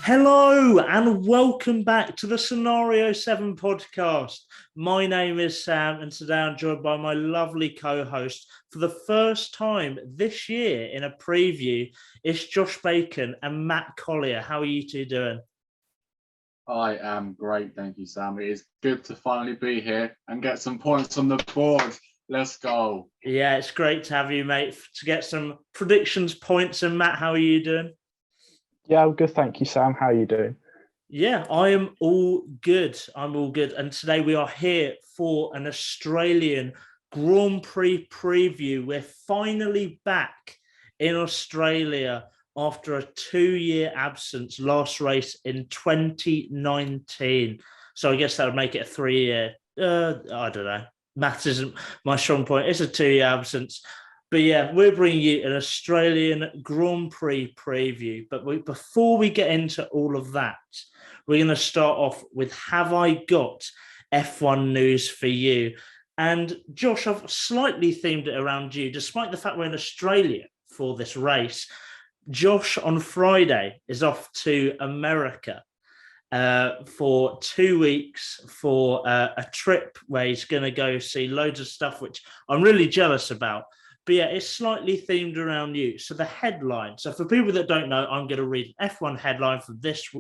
Hello and welcome back to the Scenario 7 podcast. My name is Sam and today I'm joined by my lovely co-host for the first time this year in a preview. It's Josh Bacon and Matt Collier. How are you two doing? I am great, thank you, Sam. It is good to finally be here and get some points on the board. Let's go. Yeah, it's great to have you, mate, to get some predictions points. And Matt, how are you doing? Yeah, I'm good, thank you, Sam. How are you doing? Yeah, I am all good. I'm all good. And today we are here for an Australian Grand Prix preview. We're finally back in Australia after a 2-year absence, last race in 2019. So I guess that would make it a 3-year. I don't know. Maths isn't my strong point. It's a 2-year absence. But yeah, we're bringing you an Australian Grand Prix preview. But before we get into all of that, we're going to start off with Have I Got F1 News for You? And Josh, I've slightly themed it around you, despite the fact we're in Australia for this race. Josh on Friday is off to America for 2 weeks for a trip where he's going to go see loads of stuff, which I'm really jealous about. But yeah, it's slightly themed around you. So the headline. So for people that don't know, I'm going to read an F1 headline for this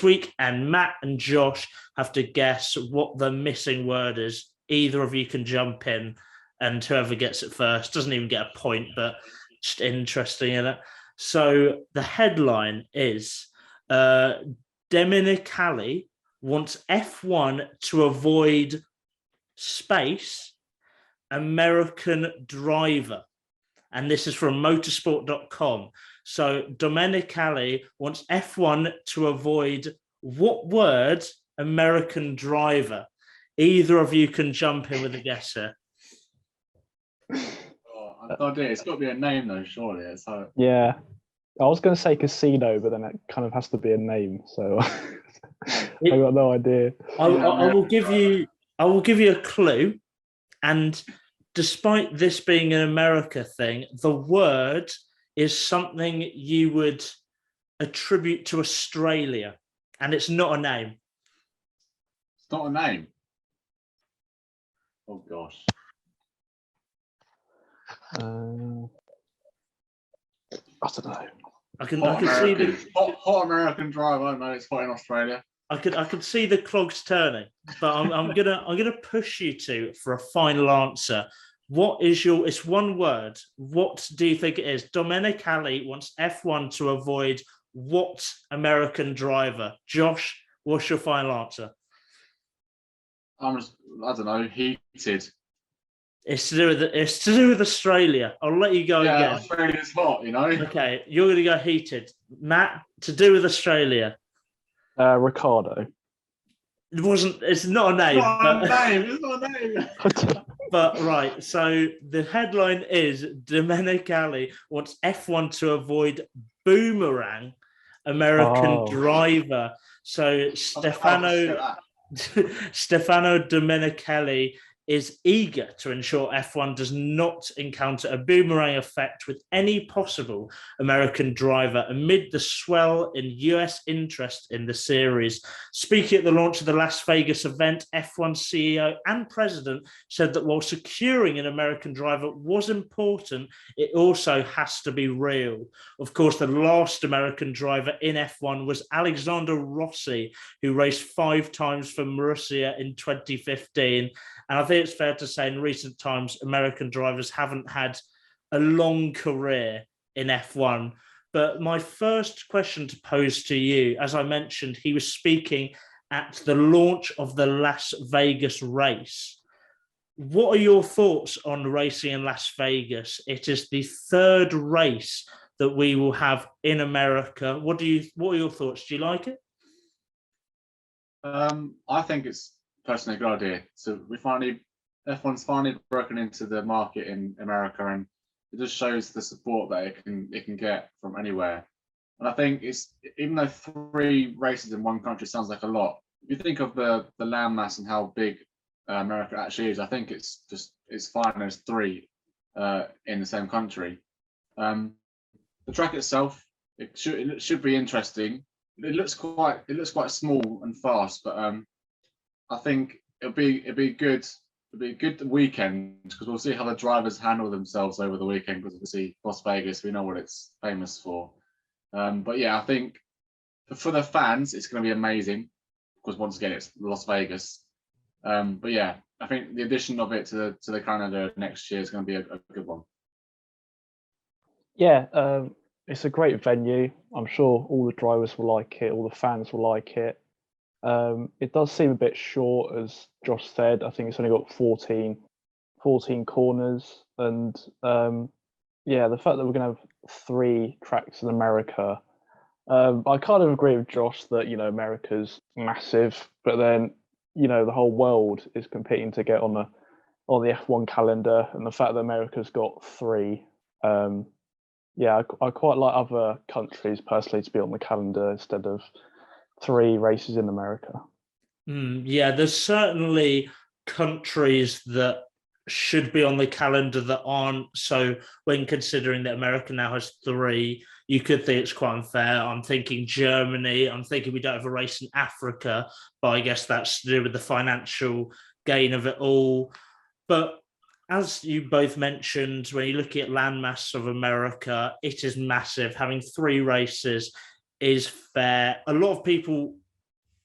week, and Matt and Josh have to guess what the missing word is. Either of you can jump in, and whoever gets it first doesn't even get a point, but just interesting in it. So the headline is Dominicali wants F1 to avoid space American driver. And this is from motorsport.com. So Domenicali wants F1 to avoid what word? American driver. Either of you can jump in with a guess here. Oh, I've no idea. It's got to be a name though, surely. So Yeah, I was going to say casino, but then it kind of has to be a name. So I got no idea. I will give you a clue, and despite this being an America thing, the word is something you would attribute to Australia, and it's not a name. it's not a name. Oh gosh. I don't know. I can see the hot American driver. I know it's hot in Australia. I could see the clogs turning, but I'm gonna push you two for a final answer. What is your? It's one word. What do you think it is? Domenicali wants F1 to avoid what American driver? Josh, what's your final answer? I don't know. Heated. It's to do with Australia. I'll let you go again. Australia's hot, you know. Okay, you're gonna go heated. Matt, to do with Australia. Ricardo. It's not a name. It's not a name. But right, so the headline is Domenicali wants F1 to avoid boomerang American driver. So Stefano Domenicali is eager to ensure F1 does not encounter a boomerang effect with any possible American driver amid the swell in US interest in the series. Speaking at the launch of the Las Vegas event, F1 CEO and president said that while securing an American driver was important, it also has to be real. Of course, the last American driver in F1 was Alexander Rossi, who raced 5 times for Marussia in 2015. And I think it's fair to say in recent times, American drivers haven't had a long career in F1. But my first question to pose to you, as I mentioned, he was speaking at the launch of the Las Vegas race. What are your thoughts on racing in Las Vegas? It is the 3rd race that we will have in America. What are your thoughts? Do you like it? I think it's personally a good idea. So F1's finally broken into the market in America, and it just shows the support that it can get from anywhere. And I think it's, even though 3 races in one country sounds like a lot, if you think of the landmass and how big America actually is, I think it's fine there's 3 in the same country. The track itself, it should be interesting. it looks quite small and fast, but I think it'll be a good weekend because we'll see how the drivers handle themselves over the weekend. Because obviously Las Vegas, we know what it's famous for. But yeah, I think for the fans, it's going to be amazing because once again, it's Las Vegas. But yeah, I think the addition of it to the calendar next year is going to be a good one. Yeah, it's a great venue. I'm sure all the drivers will like it, all the fans will like it. It does seem a bit short, as Josh said. I think it's only got 14 corners. And yeah, the fact that we're going to have 3 tracks in America, I kind of agree with Josh that, America's massive, but then, the whole world is competing to get on the F1 calendar. And the fact that America's got 3, yeah, I quite like other countries personally to be on the calendar instead of 3 races in America. Yeah, there's certainly countries that should be on the calendar that aren't. So when considering that America now has 3, you could think it's quite unfair. I'm thinking Germany. I'm thinking we don't have a race in Africa, but I guess that's to do with the financial gain of it all. But as you both mentioned, when you look at landmass of America, it is massive. Having 3 races is fair. A lot of people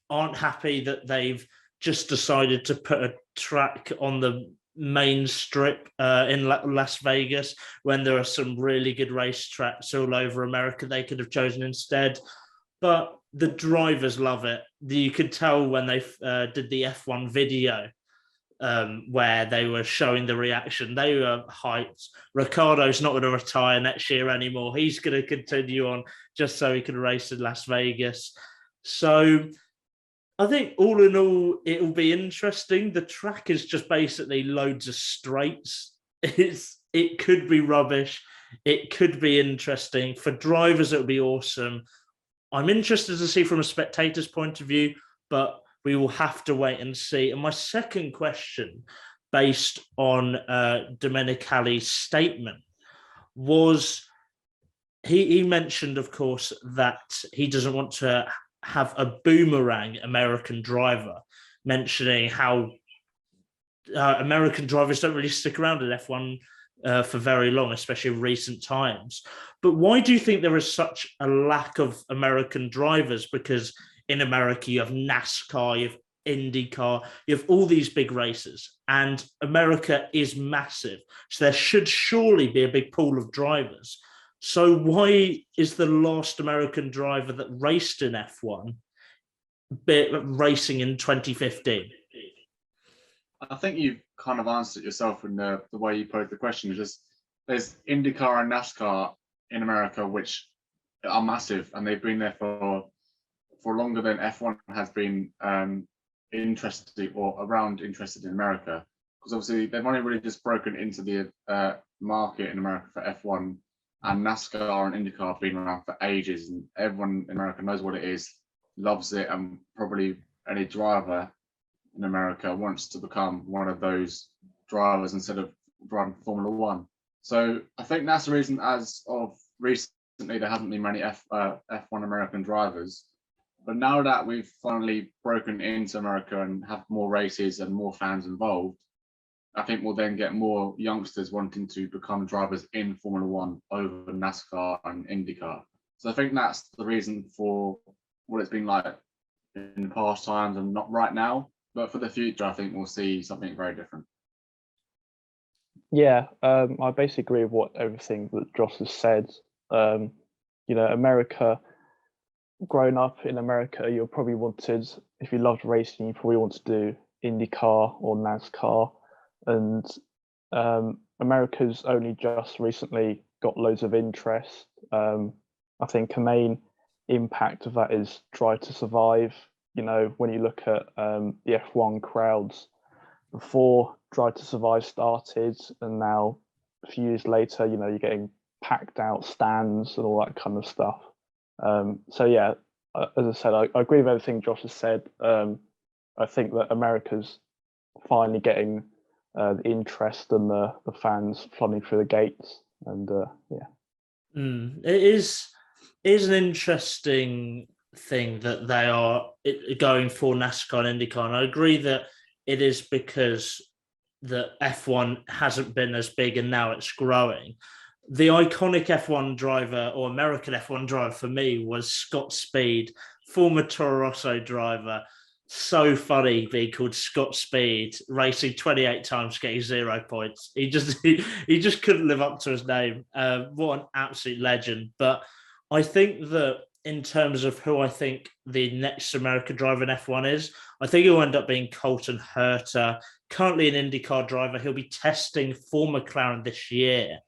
aren't happy that they've just decided to put a track on the main strip in Las Vegas when there are some really good racetracks all over America they could have chosen instead. But the drivers love it. You could tell when they did the F1 video where they were showing the reaction. They were hyped. Ricciardo's not going to retire next year anymore. He's going to continue on just so he can race in Las Vegas. So I think all in all, it'll be interesting. The track is just basically loads of straights. It could be rubbish. It could be interesting. For drivers, it'll be awesome. I'm interested to see from a spectator's point of view, but we will have to wait and see. And my second question, based on Domenicali's statement, was he mentioned, of course, that he doesn't want to have a boomerang American driver, mentioning how American drivers don't really stick around at F1 for very long, especially in recent times. But why do you think there is such a lack of American drivers? Because in America, you have NASCAR, you have IndyCar, you have all these big races, and America is massive. So there should surely be a big pool of drivers. So why is the last American driver that raced in F1 racing in 2015? I think you've kind of answered it yourself in the way you posed the question. It's just there's IndyCar and NASCAR in America, which are massive, and they've been there for longer than F1 has been interested in America. Because obviously they've only really just broken into the market in America for F1, and NASCAR and IndyCar have been around for ages, and everyone in America knows what it is, loves it, and probably any driver in America wants to become one of those drivers instead of driving Formula One. So I think that's the reason, as of recently, there hasn't been many F1 American drivers. But now that we've finally broken into America and have more races and more fans involved, I think we'll then get more youngsters wanting to become drivers in Formula One over NASCAR and IndyCar. So I think that's the reason for what it's been like in past times and not right now. But for the future, I think we'll see something very different. Yeah, I basically agree with everything that Josh has said. America, growing up in America, you probably wanted, if you loved racing, you probably want to do IndyCar or NASCAR. And America's only just recently got loads of interest. I think a main impact of that is Drive to Survive. When you look at the F1 crowds before Drive to Survive started, and now a few years later, you're getting packed out stands and all that kind of stuff. So yeah, as I said, I agree with everything Josh has said. I think that America's finally getting the interest and the fans flooding through the gates, and yeah. It is an interesting thing that they are going for NASCAR and IndyCar. And I agree that it is because the F1 hasn't been as big and now it's growing. The iconic F1 driver or American F1 driver for me was Scott Speed, former Toro Rosso driver. So funny being called Scott Speed, racing 28 times, getting 0 points. He just couldn't live up to his name. What an absolute legend. But I think that in terms of who I think the next American driver in F1 is, I think he'll end up being Colton Herta, currently an IndyCar driver. He'll be testing for McLaren this year.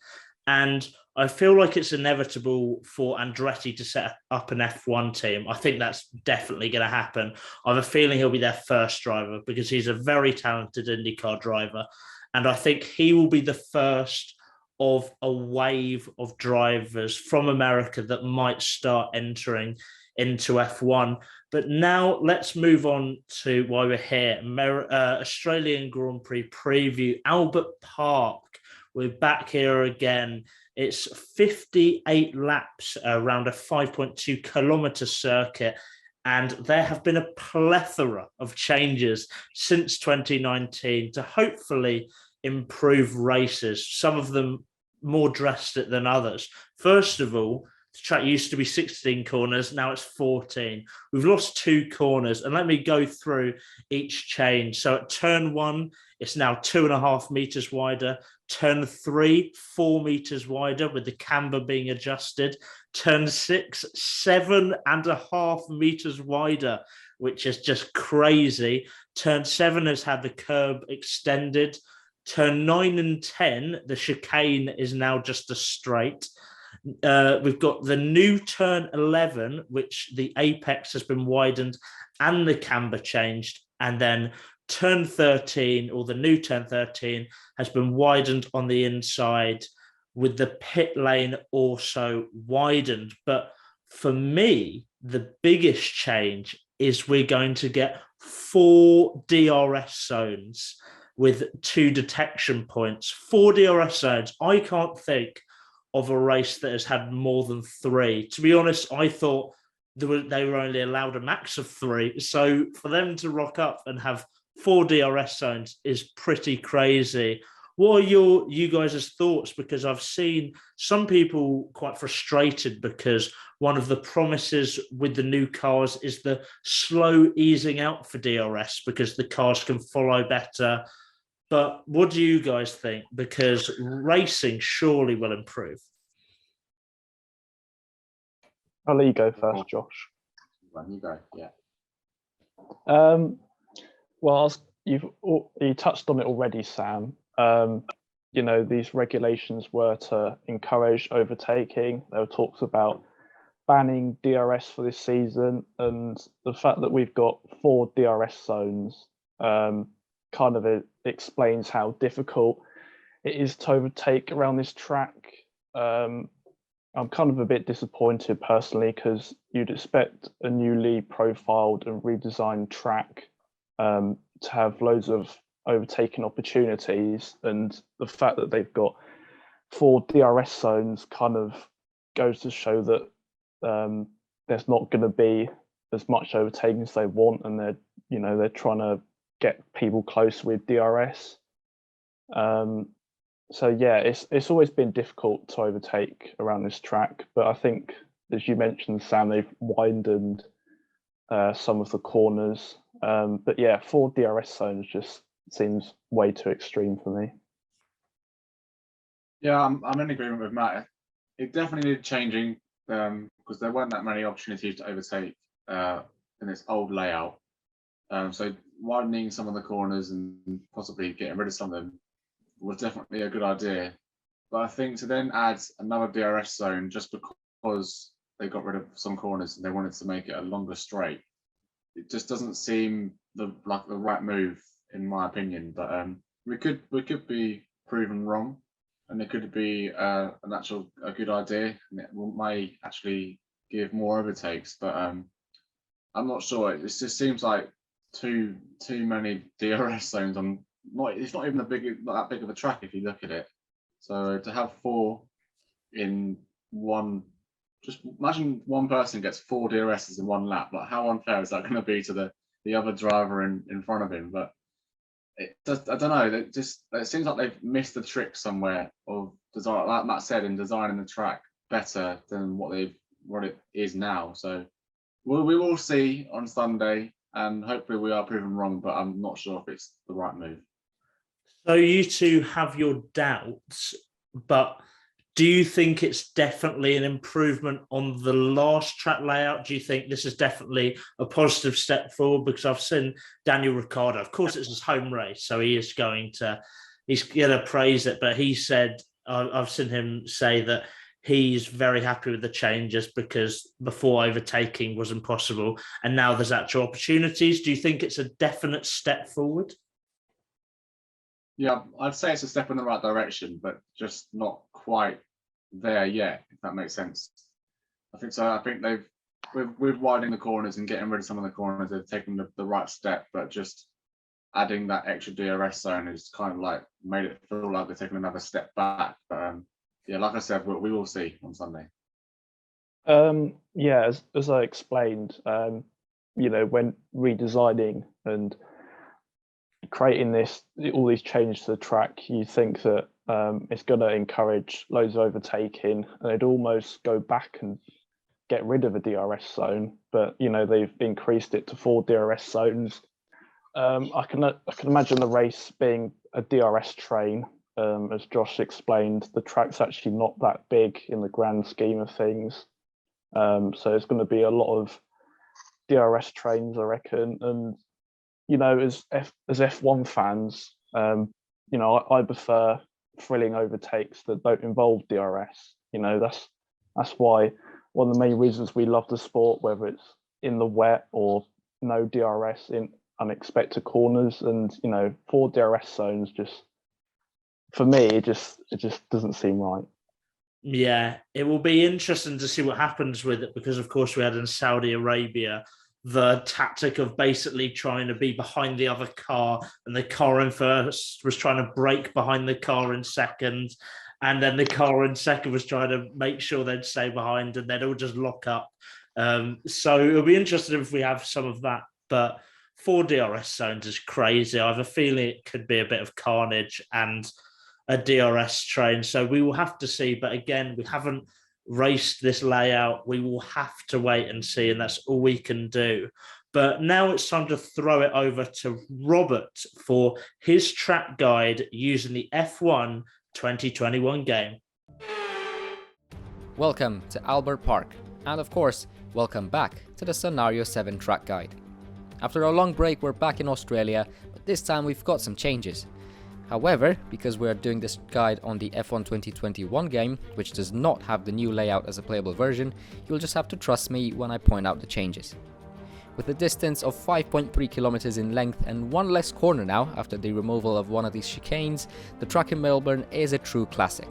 And I feel like it's inevitable for Andretti to set up an F1 team. I think that's definitely going to happen. I have a feeling he'll be their first driver because he's a very talented IndyCar driver. And I think he will be the first of a wave of drivers from America that might start entering into F1. But now let's move on to why we're here. Australian Grand Prix preview, Albert Park. We're back here again. It's 58 laps around a 5.2 kilometer circuit. And there have been a plethora of changes since 2019 to hopefully improve races, some of them more drastic than others. First of all, the track used to be 16 corners, now it's 14. We've lost 2 corners, and let me go through each change. So at turn 1, it's now 2.5 meters wider. Turn 3, 4 meters wider, with the camber being adjusted. Turn 6, 7.5 meters wider, which is just crazy. Turn 7 has had the curb extended. Turn 9 and 10, the chicane is now just a straight. We've got the new turn 11, which the apex has been widened and the camber changed. And then turn 13, or the new turn 13, has been widened on the inside with the pit lane also widened. But for me, the biggest change is we're going to get 4 DRS zones with 2 detection points. 4 DRS zones. I can't think of a race that has had more than 3. To be honest, I thought they were only allowed a max of 3. So for them to rock up and have 4 DRS zones is pretty crazy. What are you guys' thoughts? Because I've seen some people quite frustrated because one of the promises with the new cars is the slow easing out for DRS because the cars can follow better. But what do you guys think? Because racing surely will improve. I'll let you go first, Josh. You go, yeah. Well, you touched on it already, Sam. These regulations were to encourage overtaking. There were talks about banning DRS for this season, and the fact that we've got 4 DRS zones kind of explains how difficult it is to overtake around this track. I'm kind of a bit disappointed personally because you'd expect a newly profiled and redesigned track to have loads of overtaking opportunities, and the fact that they've got 4 DRS zones kind of goes to show that there's not going to be as much overtaking as they want, and they're trying to get people close with DRS. So yeah, it's always been difficult to overtake around this track, but I think, as you mentioned, Sam, they've widened some of the corners. But yeah, 4 DRS zones just seems way too extreme for me. Yeah, I'm in agreement with Matt. It definitely needed changing because there weren't that many opportunities to overtake in this old layout. So widening some of the corners and possibly getting rid of some of them was definitely a good idea. But I think to then add another DRS zone just because they got rid of some corners and they wanted to make it a longer straight, it just doesn't seem like the right move, in my opinion. But we could be proven wrong, and it could be a good idea, and it may actually give more overtakes. But I'm not sure. It just seems like too many DRS zones on. It's not even not that big of a track if you look at it. So to have 4 in one just imagine one person gets 4 DRSs in one lap. Like, how unfair is that going to be to the other driver in front of him? But it does, I don't know. It seems like they've missed the trick somewhere of design, like Matt said, in designing the track better than what it is now. So we will see on Sunday, and hopefully we are proven wrong. But I'm not sure if it's the right move. So you two have your doubts, but do you think it's definitely an improvement on the last track layout? Do you think this is definitely a positive step forward? Because I've seen Daniel Ricciardo, of course it's his home race, so he's going to praise it, but he said, I've seen him say that he's very happy with the changes because before overtaking was impossible and now there's actual opportunities. Do you think it's a definite step forward? Yeah, I'd say it's a step in the right direction, but just not quite there yet, if that makes sense. I think so. I think with widening the corners and getting rid of some of the corners, they've taken the right step, but just adding that extra DRS zone has kind of like made it feel like they're taking another step back. But yeah, like I said, we will see on Sunday. Yeah, as I explained, when redesigning and creating all these changes to the track, you think that it's going to encourage loads of overtaking, and they'd almost go back and get rid of a DRS zone. But they've increased it to 4 DRS zones. I can imagine the race being a DRS train. As Josh explained, the track's actually not that big in the grand scheme of things. So it's going to be a lot of DRS trains, I reckon. And as F1 fans, I prefer thrilling overtakes that don't involve DRS. That's why one of the main reasons we love the sport, whether it's in the wet or no DRS in unexpected corners. And 4 DRS zones, just for me, it just doesn't seem right. Yeah, it will be interesting to see what happens with it, because of course we had in Saudi Arabia the tactic of basically trying to be behind the other car, and the car in first was trying to brake behind the car in second, and then the car in second was trying to make sure they'd stay behind, and they'd all just lock up. So it'll be interesting if we have some of that, but 4 DRS zones is crazy. I have a feeling it could be a bit of carnage and a DRS train, so we will have to see. But again, we haven't raced this layout. We will have to wait and see, and that's all we can do. But now it's time to throw it over to Robert for his track guide using the F1 2021 game. Welcome to Albert Park, and of course, welcome back to the Scenario 7 track guide. After a long break, we're back in Australia, but this time we've got some changes. However, because we are doing this guide on the F1 2021 game, which does not have the new layout as a playable version, you'll just have to trust me when I point out the changes. With a distance of 5.3 kilometers in length and one less corner now after the removal of one of these chicanes, the track in Melbourne is a true classic.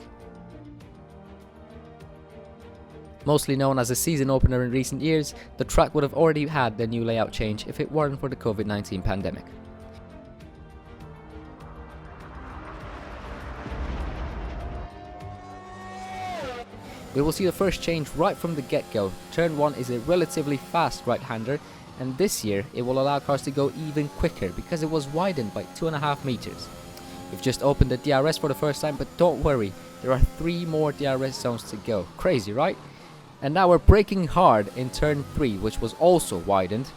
Mostly known as a season opener in recent years, the track would have already had the new layout change if it weren't for the COVID-19 pandemic. We will see the first change right from the get-go. Turn 1 is a relatively fast right-hander, and this year it will allow cars to go even quicker because it was widened by 2.5 meters. We've just opened the DRS for the first time, but don't worry, there are 3 more DRS zones to go. Crazy, right? And now we're braking hard in turn 3, which was also widened.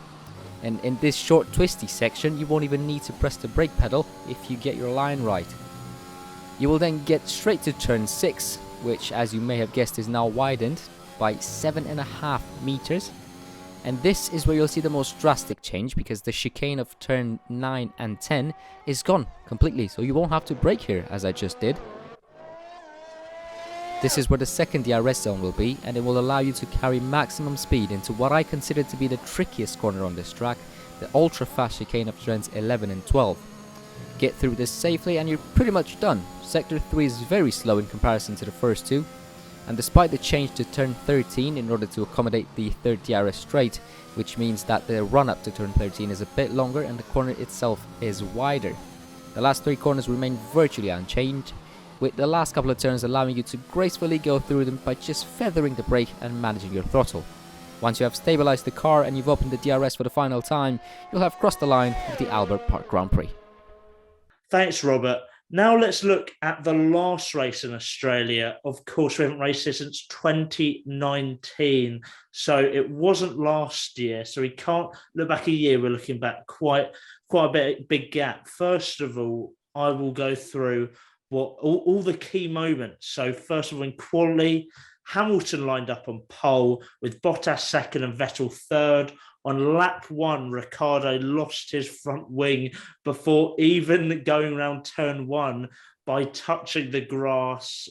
And in this short twisty section, you won't even need to press the brake pedal if you get your line right. You will then get straight to turn 6, which, as you may have guessed, is now widened by 7.5 meters. And this is where you'll see the most drastic change, because the chicane of turn 9 and 10 is gone completely, so you won't have to brake here as I just did. This is where the second DRS zone will be, and it will allow you to carry maximum speed into what I consider to be the trickiest corner on this track, the ultra fast chicane of turns 11 and 12. Get through this safely and you're pretty much done. Sector 3 is very slow in comparison to the first 2, and despite the change to turn 13 in order to accommodate the third DRS straight, which means that the run up to turn 13 is a bit longer and the corner itself is wider. The last 3 corners remain virtually unchanged, with the last couple of turns allowing you to gracefully go through them by just feathering the brake and managing your throttle. Once you have stabilized the car and you've opened the DRS for the final time, you'll have crossed the line with the Albert Park Grand Prix. Thanks, Robert. Now let's look at the last race in Australia. Of course, we haven't raced here since 2019, so it wasn't last year. So we can't look back a year. We're looking back quite a big gap. First of all, I will go through what all the key moments. So first of all, in quali, Hamilton lined up on pole with Bottas second and Vettel third. On lap one, Ricciardo lost his front wing before even going around turn one by touching the grass,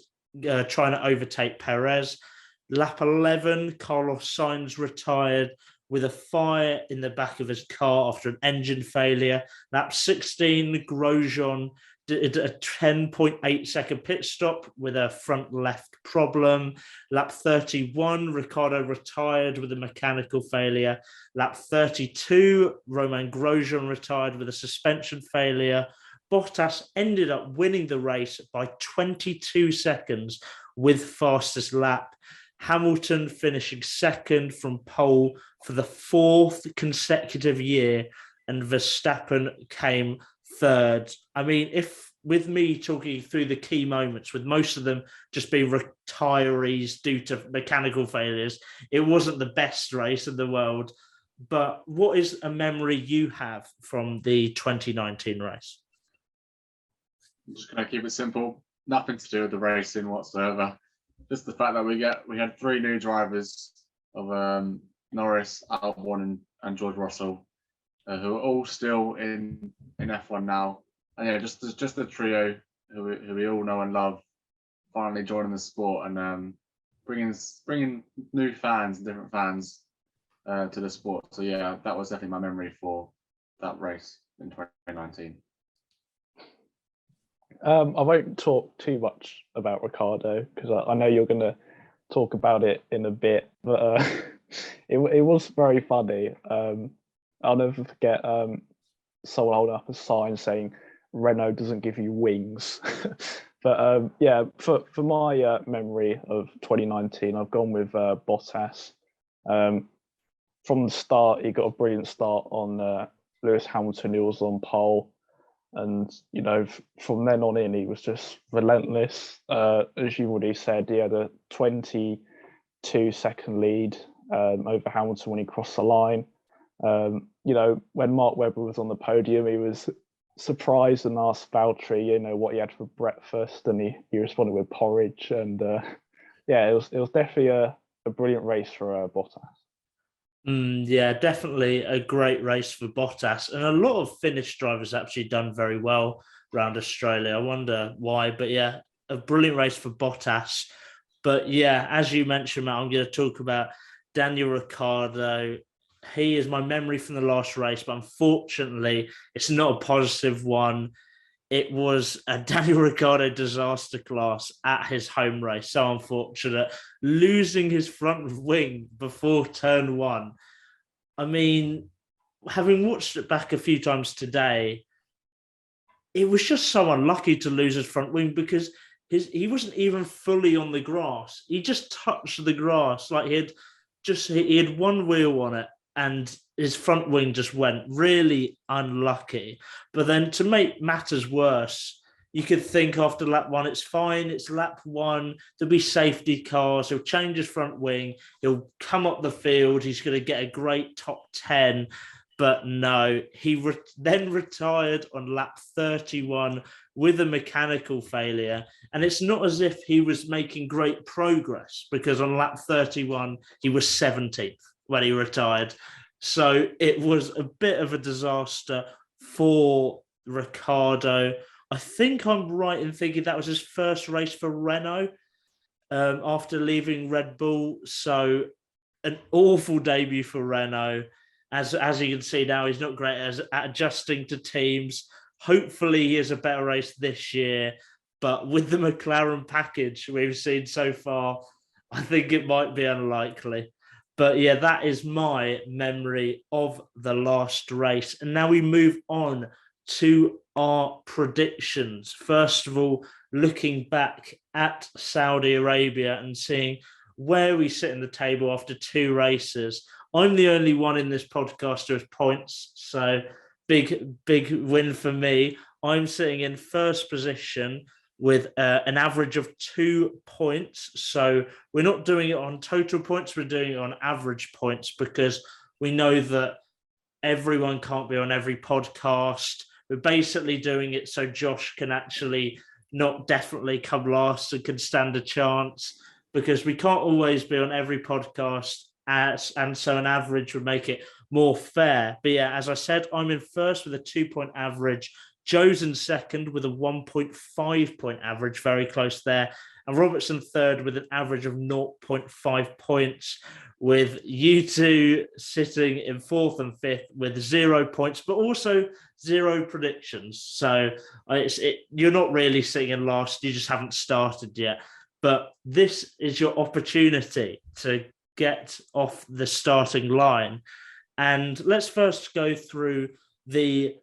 trying to overtake Perez. Lap 11, Carlos Sainz retired with a fire in the back of his car after an engine failure. Lap 16, Grosjean did a 10.8 second pit stop with a front left problem. Lap 31, Ricciardo retired with a mechanical failure. Lap 32, Romain Grosjean retired with a suspension failure. Bottas ended up winning the race by 22 seconds with fastest lap. Hamilton finishing second from pole for the fourth consecutive year, and Verstappen came third. I mean, if with me talking through the key moments, with most of them just being retirees due to mechanical failures, it wasn't the best race in the world. But what is a memory you have from the 2019 race? I'm just going to keep it simple. Nothing to do with the racing whatsoever. Just the fact that we had three new drivers of Norris, Albon, and George Russell, who are all still in F1 now. And yeah, just a trio who we all know and love, finally joining the sport and bringing new fans and different fans to the sport. So yeah, that was definitely my memory for that race in 2019. I won't talk too much about Ricciardo because I know you're going to talk about it in a bit, but it was very funny. I'll never forget someone holding up a sign saying Renault doesn't give you wings. But yeah, for my memory of 2019, I've gone with Bottas. From the start, he got a brilliant start on Lewis Hamilton, who was on pole. And, you know, from then on in, he was just relentless. As you already said, he had a 22-second lead over Hamilton when he crossed the line. You know, when Mark Webber was on the podium, he was surprised and asked Valtteri, you know, what he had for breakfast, and he responded with porridge. And yeah, it was definitely a brilliant race for Bottas. Yeah, definitely a great race for Bottas, and a lot of Finnish drivers actually done very well around Australia. I wonder why, but yeah, a brilliant race for Bottas. But yeah, as you mentioned, Matt, I'm going to talk about Daniel Ricciardo. He is my memory from the last race, but unfortunately, it's not a positive one. It was a Daniel Ricciardo disaster class at his home race. So unfortunate. Losing his front wing before turn one. I mean, having watched it back a few times today, it was just so unlucky to lose his front wing because he wasn't even fully on the grass. He just touched the grass. Like he had one wheel on it and his front wing just went. Really unlucky. But then to make matters worse, you could think after lap one, it's fine. It's lap one. There'll be safety cars. He'll change his front wing. He'll come up the field. He's going to get a great top 10. But no, he then retired on lap 31 with a mechanical failure. And it's not as if he was making great progress because on lap 31, he was 17th when he retired. So it was a bit of a disaster for Ricciardo. I think I'm right in thinking that was his first race for Renault after leaving Red Bull. So an awful debut for Renault. As you can see now, he's not great at adjusting to teams. Hopefully he has a better race this year. But with the McLaren package we've seen so far, I think it might be unlikely. But yeah, that is my memory of the last race. And now we move on to our predictions. First of all, looking back at Saudi Arabia and seeing where we sit in the table after 2 races. I'm the only one in this podcast who has points, so big win for me. I'm sitting in first position with an average of 2 points. So we're not doing it on total points, we're doing it on average points because we know that everyone can't be on every podcast. We're basically doing it so Josh can actually not definitely come last and can stand a chance, because we can't always be on every podcast, and so an average would make it more fair. But yeah, as I said, I'm in first with a 2-point average. Joe's in second with a 1.5 point average, very close there. And Robertson third with an average of 0.5 points, with you two sitting in fourth and fifth with 0 points, but also 0 predictions. So you're not really sitting in last, you just haven't started yet. But this is your opportunity to get off the starting line. And let's first go through the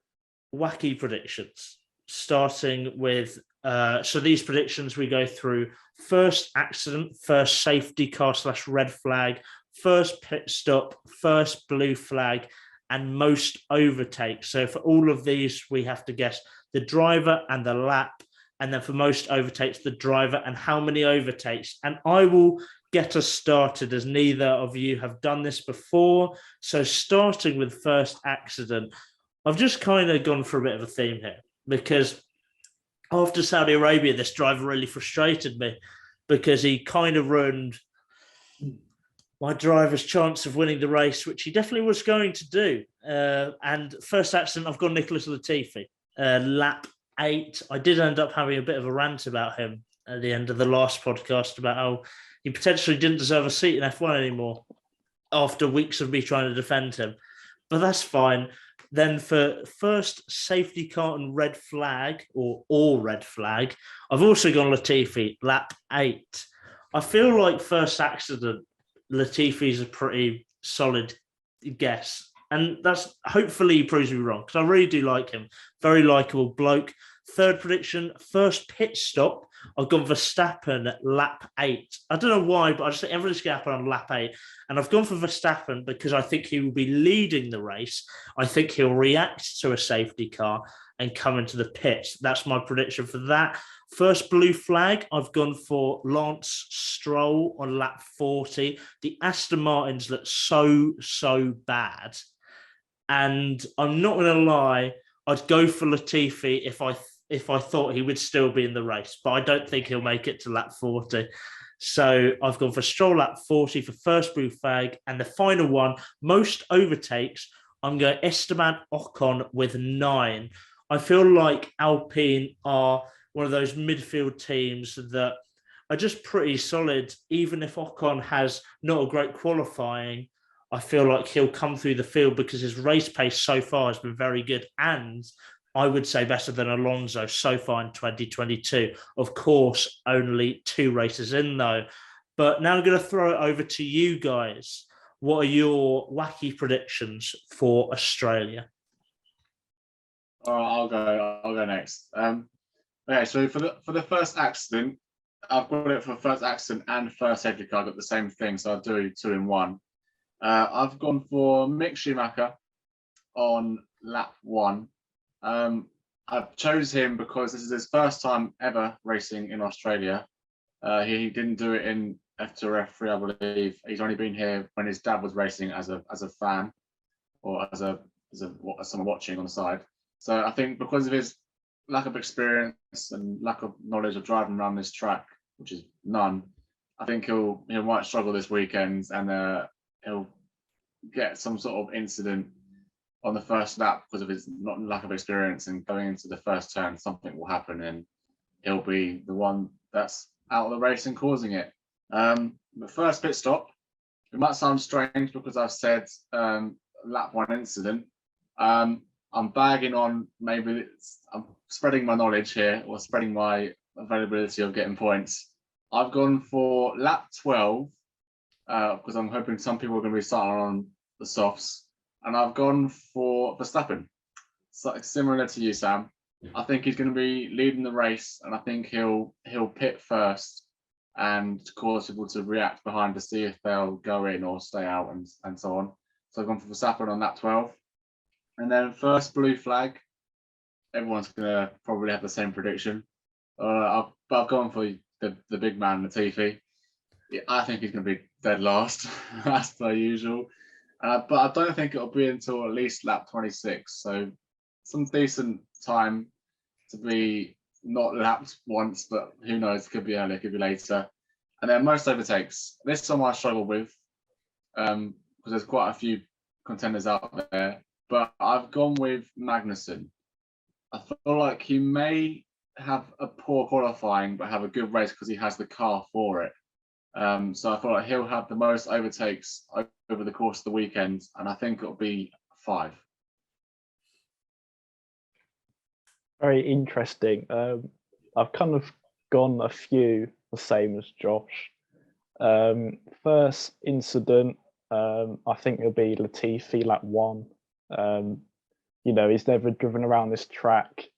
wacky predictions, starting with so these predictions we go through: first accident, first safety car / red flag, first pit stop, first blue flag, and most overtakes. So for all of these we have to guess the driver and the lap, and then for most overtakes the driver and how many overtakes. And I will get us started, as neither of you have done this before. So starting with first accident, I've just kind of gone for a bit of a theme here, because after Saudi Arabia, this driver really frustrated me because he kind of ruined my driver's chance of winning the race, which he definitely was going to do. And first accident, I've got Nicholas Latifi, lap 8. I did end up having a bit of a rant about him at the end of the last podcast about how he potentially didn't deserve a seat in F1 anymore after weeks of me trying to defend him. But that's fine. Then for first safety car and red flag, or all red flag, I've also gone Latifi, lap 8. I feel like first accident, Latifi's a pretty solid guess. And that's hopefully he proves me wrong, because I really do like him. Very likable bloke. Third prediction, first pit stop, I've gone Verstappen at lap 8. I don't know why, but I just think everything's going to happen on lap 8. And I've gone for Verstappen because I think he will be leading the race. I think he'll react to a safety car and come into the pits. That's my prediction for that. First blue flag, I've gone for Lance Stroll on lap 40. The Aston Martins look so bad. And I'm not going to lie, I'd go for Latifi if I thought he would still be in the race, but I don't think he'll make it to lap 40. So I've gone for Stroll lap 40 for first blue flag. And the final one, most overtakes, I'm going Esteban Ocon with 9. I feel like Alpine are one of those midfield teams that are just pretty solid. Even if Ocon has not a great qualifying, I feel like he'll come through the field because his race pace so far has been very good. And I would say better than Alonso so far in 2022. Of course, only 2 races in though. But now I'm going to throw it over to you guys. What are your wacky predictions for Australia? All right, I'll go next. Okay, so for the first accident, I've got it for first accident and first safety car. I got the same thing, so I'll do 2 in 1. I've gone for Mick Schumacher on lap 1. I chose him because this is his first time ever racing in Australia. He didn't do it in F2 or F3, I believe. He's only been here when his dad was racing as a fan, or as someone watching on the side. So I think because of his lack of experience and lack of knowledge of driving around this track, which is none, I think he might struggle this weekend, and he'll get some sort of incident on the first lap because of his lack of experience, and going into the first turn, something will happen and he'll be the one that's out of the race and causing it. The first pit stop, it might sound strange because I've said lap 1 incident. I'm bagging on, I'm spreading my knowledge here, or spreading my availability of getting points. I've gone for lap 12 because I'm hoping some people are going to be starting on the softs, and I've gone for Verstappen. similar to you, Sam. I think he's going to be leading the race, and I think he'll pit first and cause people to react behind to see if they'll go in or stay out and so on. So I've gone for Verstappen on that 12. And then first blue flag, everyone's going to probably have the same prediction. But I've gone for the big man, Latifi. I think he's going to be dead last, as per usual. But I don't think it'll be until at least lap 26. So some decent time to be not lapped once, but who knows? It could be earlier, it could be later. And then most overtakes. This one I struggle with because there's quite a few contenders out there. But I've gone with Magnussen. I feel like he may have a poor qualifying, but have a good race because he has the car for it. So I feel like he'll have the most overtakes over the course of the weekend, and I think it'll be 5. Very interesting. I've kind of gone a few the same as Josh. First incident, I think it'll be Latifi lap 1. He's never driven around this track.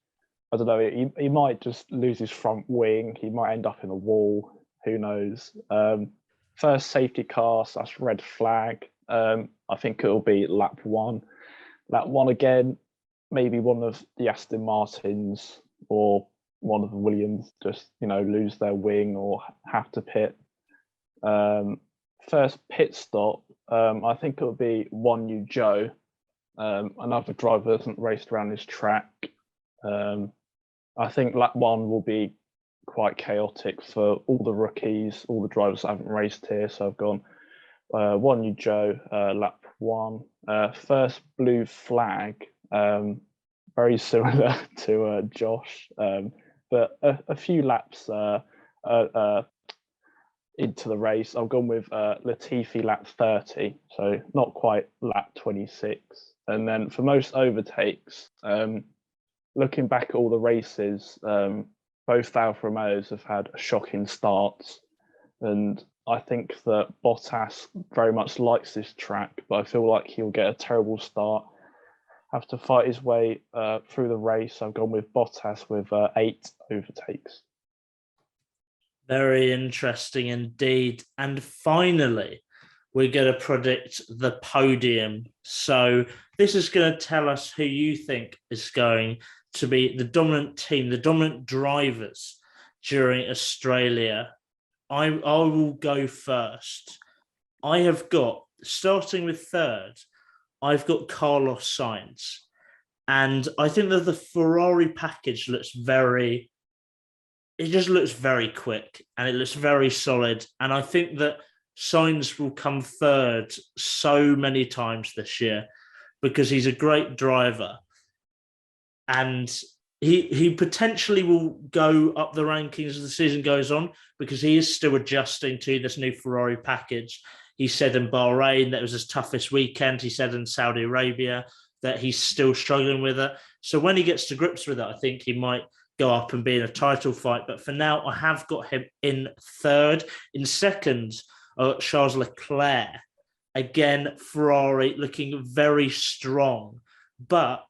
I don't know, he might just lose his front wing. He might end up in a wall. Who knows? First safety car / red flag. I think it'll be lap 1. Lap 1 again, maybe one of the Aston Martins or one of the Williams just, lose their wing or have to pit. First pit stop, I think it'll be Wonyu Zhou. Another driver hasn't raced around this track. I think lap 1 will be quite chaotic for all the rookies, all the drivers that haven't raced here. So I've gone Wonyu Zhou, lap 1. First blue flag, very similar to Josh, but a few laps into the race. I've gone with Latifi lap 30, so not quite lap 26. And then for most overtakes, looking back at all the races, both Alfa Romeos have had shocking starts. And I think that Bottas very much likes this track, but I feel like he'll get a terrible start, have to fight his way through the race. I've gone with Bottas with 8 overtakes. Very interesting indeed. And finally, we're going to predict the podium. So this is going to tell us who you think is going to be the dominant team, the dominant drivers during Australia. I will go first. I have got, starting with third, I've got Carlos Sainz. And I think that the Ferrari package looks very quick and it looks very solid. And I think that Sainz will come third so many times this year because he's a great driver. And he potentially will go up the rankings as the season goes on because he is still adjusting to this new Ferrari package. He said in Bahrain that it was his toughest weekend. He said in Saudi Arabia that he's still struggling with it. So when he gets to grips with it, I think he might go up and be in a title fight. But for now, I have got him in third. In second, Charles Leclerc. Again, Ferrari looking very strong. But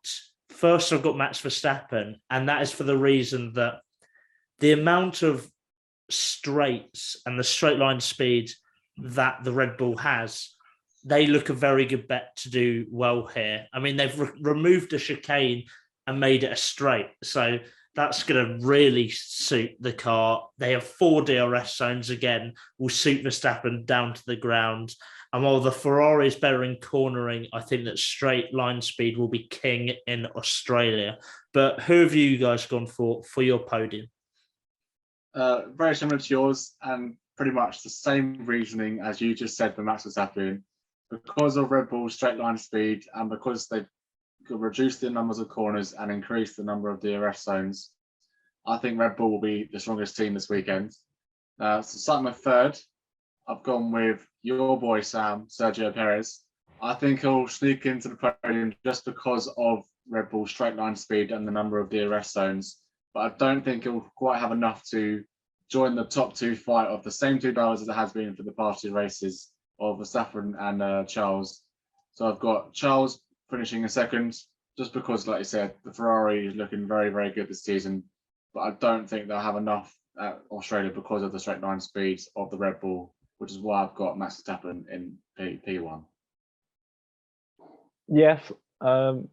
first, I've got Max Verstappen, and that is for the reason that the amount of straights and the straight line speed that the Red Bull has, they look a very good bet to do well here. I mean, they've removed the chicane and made it a straight. So that's going to really suit the car. They have 4 DRS zones again, will suit Verstappen down to the ground. And while the Ferrari is better in cornering, I think that straight line speed will be king in Australia. But who have you guys gone for your podium? Very similar to yours, and pretty much the same reasoning as you just said for Max Verstappen. Because of Red Bull's straight line speed and because they've reduced the numbers of corners and increased the number of DRS zones, I think Red Bull will be the strongest team this weekend. So starting with third, I've gone with your boy Sam, Sergio Perez. I think he'll sneak into the podium just because of Red Bull's straight line speed and the number of DRS zones. But I don't think he'll quite have enough to join the top 2 fight of the same 2 drivers as it has been for the past 2 races of Verstappen and Charles. So I've got Charles finishing in second, just because, like you said, the Ferrari is looking very, very good this season, but I don't think they'll have enough at Australia because of the straight line speeds of the Red Bull, which is why I've got Max Verstappen in P1. Yes, I'm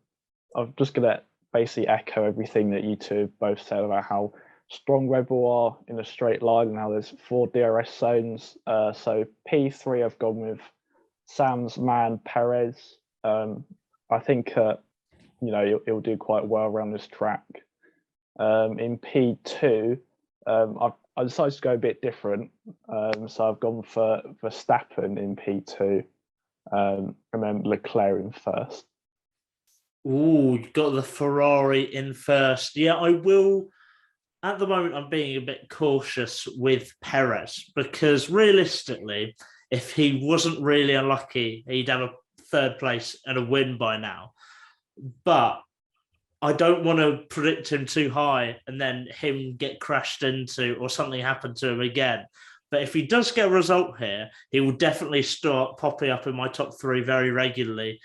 just gonna basically echo everything that you two both said about how strong Red Bull are in a straight line and how there's 4 DRS zones. So P3 I've gone with Sam's man Perez. I think he'll do quite well around this track. In P2, I decided to go a bit different. So I've gone for Verstappen in P2, and then Leclerc in first. Ooh, you got the Ferrari in first. Yeah, I will. At the moment, I'm being a bit cautious with Perez because realistically, if he wasn't really unlucky, he'd have a third place and a win by now. But I don't want to predict him too high and then him get crashed into or something happen to him again. But if he does get a result here, he will definitely start popping up in my top 3 very regularly.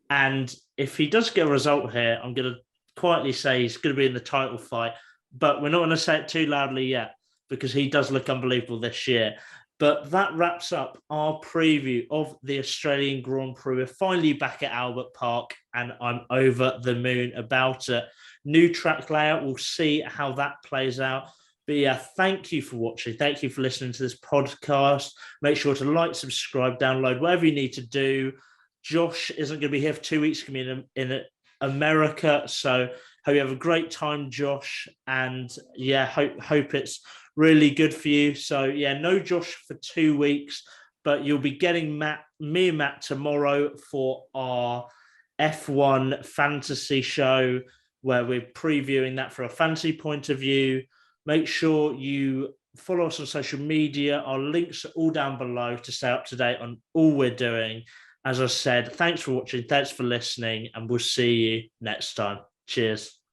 And if he does get a result here, I'm going to quietly say he's going to be in the title fight. But we're not going to say it too loudly yet because he does look unbelievable this year. But that wraps up our preview of the Australian Grand Prix. We're finally back at Albert Park and I'm over the moon about it. New track layout, we'll see how that plays out. But yeah, thank you for watching. Thank you for listening to this podcast. Make sure to like, subscribe, download, whatever you need to do. Josh isn't going to be here for 2 weeks, going to be in America. So hope you have a great time, Josh. And yeah, hope it's really good for you. So yeah, no Josh for 2 weeks, but you'll be getting me and Matt tomorrow for our F1 fantasy show where we're previewing that from a fantasy point of view. Make sure you follow us on social media. Our links are all down below to stay up to date on all we're doing. As I said, thanks for watching, thanks for listening, and we'll see you next time. Cheers.